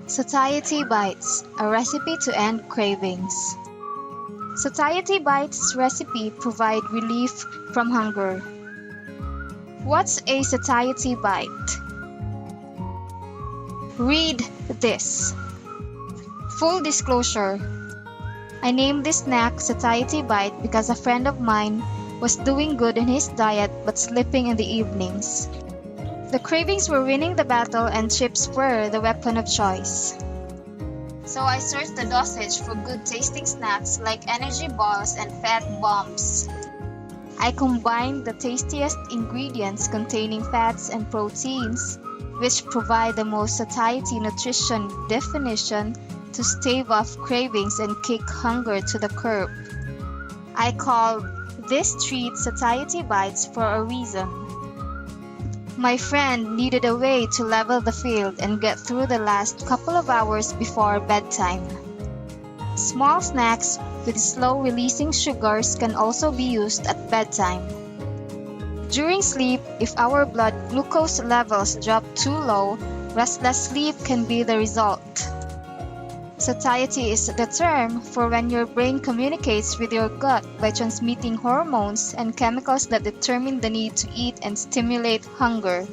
Satiety Bites, a recipe to end cravings. Satiety Bites recipe provide relief from hunger. What's a satiety bite? Read this. Full disclosure, I named this snack Satiety Bite because a friend of mine was doing good in his diet but sleeping in the evenings. The cravings were winning the battle and chips were the weapon of choice. So I searched the dosage for good tasting snacks like energy balls and fat bombs. I combined the tastiest ingredients containing fats and proteins, which provide the most satiety nutrition definition to stave off cravings and kick hunger to the curb. I called this treat Satiety Bites for a reason. My friend needed a way to level the field and get through the last couple of hours before bedtime. Small snacks with slow-releasing sugars can also be used at bedtime. During sleep, if our blood glucose levels drop too low, restless sleep can be the result. Satiety is the term for when your brain communicates with your gut by transmitting hormones and chemicals that determine the need to eat and stimulate hunger.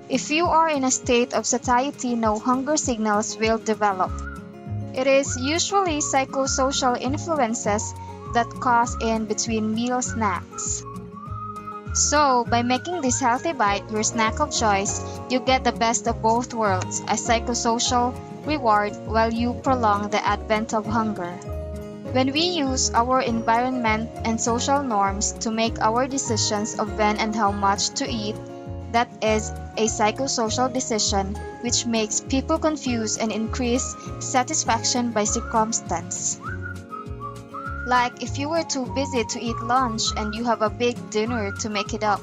If you are in a state of satiety, no hunger signals will develop. It is usually psychosocial influences that cause in between meal snacks. So, by making this healthy bite your snack of choice, you get the best of both worlds, a psychosocial reward while you prolong the advent of hunger. When we use our environment and social norms to make our decisions of when and how much to eat, that is a psychosocial decision which makes people confuse and increase satisfaction by circumstance. Like if you were too busy to eat lunch and you have a big dinner to make it up.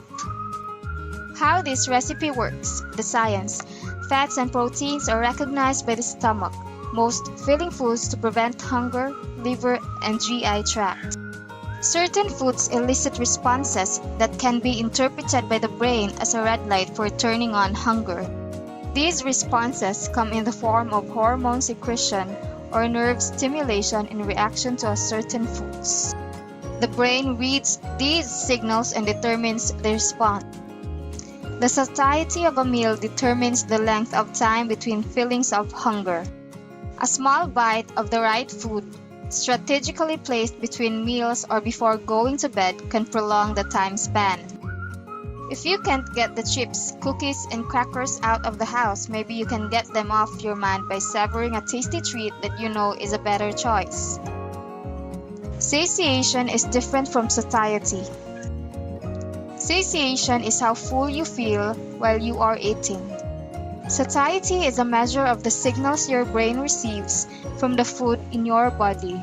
How this recipe works, the science. Fats and proteins are recognized by the stomach, most filling foods to prevent hunger, liver, and GI tract. Certain foods elicit responses that can be interpreted by the brain as a red light for turning on hunger. These responses come in the form of hormone secretion or nerve stimulation in reaction to a certain foods. The brain reads these signals and determines the response. The satiety of a meal determines the length of time between feelings of hunger. A small bite of the right food, strategically placed between meals or before going to bed, can prolong the time span. If you can't get the chips, cookies, and crackers out of the house, maybe you can get them off your mind by savoring a tasty treat that you know is a better choice. Satiation is different from satiety. Satiation is how full you feel while you are eating. Satiety is a measure of the signals your brain receives from the food in your body.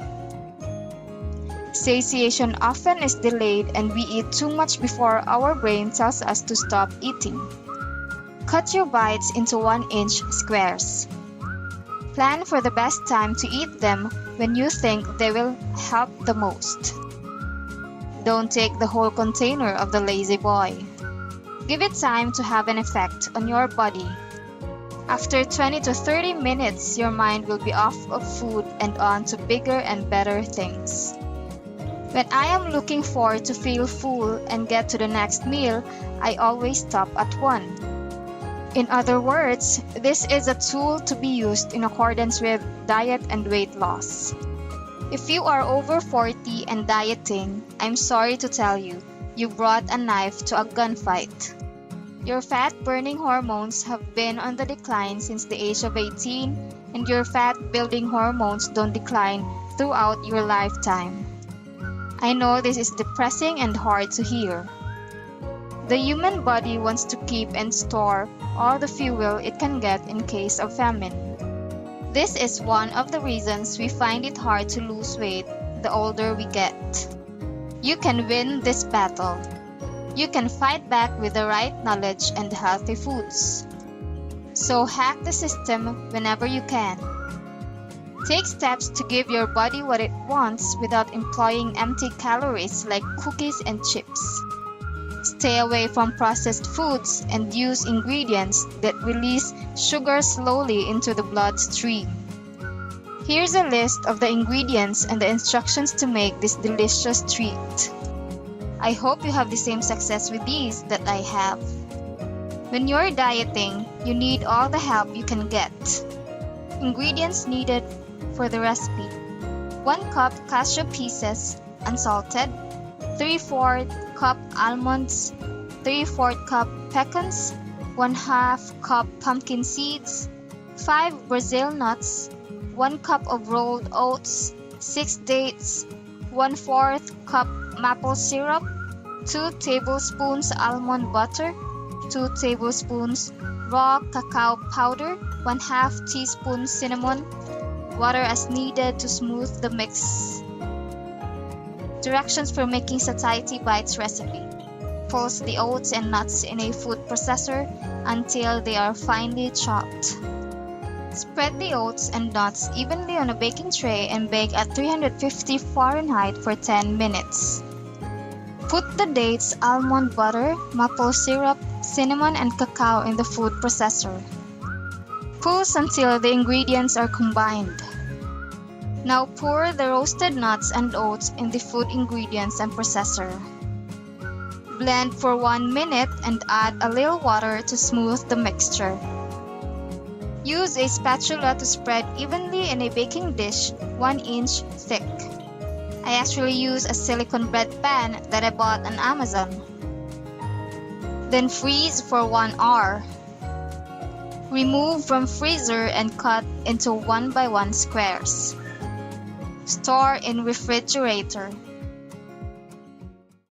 Satiation often is delayed and we eat too much before our brain tells us to stop eating. Cut your bites into 1-inch squares. Plan for the best time to eat them when you think they will help the most. Don't take the whole container of the lazy boy. Give it time to have an effect on your body. After 20 to 30 minutes, your mind will be off of food and on to bigger and better things. When I am looking forward to feel full and get to the next meal, I always stop at 1. In other words, this is a tool to be used in accordance with diet and weight loss. If you are over 40 and dieting, I'm sorry to tell you, you brought a knife to a gunfight. Your fat-burning hormones have been on the decline since the age of 18, and your fat-building hormones don't decline throughout your lifetime. I know this is depressing and hard to hear. The human body wants to keep and store all the fuel it can get in case of famine. This is one of the reasons we find it hard to lose weight the older we get. You can win this battle. You can fight back with the right knowledge and healthy foods. So hack the system whenever you can. Take steps to give your body what it wants without employing empty calories like cookies and chips. Stay away from processed foods and use ingredients that release sugar slowly into the bloodstream. Here's a list of the ingredients and the instructions to make this delicious treat. I hope you have the same success with these that I have. When you're dieting, you need all the help you can get. Ingredients needed for the recipe: 1 cup cashew pieces, unsalted, 3/4 cup almonds, 3/4 cup pecans, 1/2 cup pumpkin seeds, 5 Brazil nuts, 1 cup of rolled oats, 6 dates, 1/4 cup maple syrup, 2 tablespoons almond butter, 2 tablespoons raw cacao powder, 1/2 teaspoon cinnamon, water as needed to smooth the mix. Directions for making Satiety Bites recipe. Pulse the oats and nuts in a food processor until they are finely chopped. Spread the oats and nuts evenly on a baking tray and bake at 350 Fahrenheit for 10 minutes. Put the dates, almond butter, maple syrup, cinnamon, and cacao in the food processor. Pulse until the ingredients are combined. Now pour the roasted nuts and oats in the food ingredients and processor. Blend for 1 minute and add a little water to smooth the mixture. Use a spatula to spread evenly in a baking dish 1 inch thick. I actually use a silicone bread pan that I bought on Amazon. Then freeze for 1 hour. Remove from freezer and cut into 1 by 1 squares. Store in refrigerator.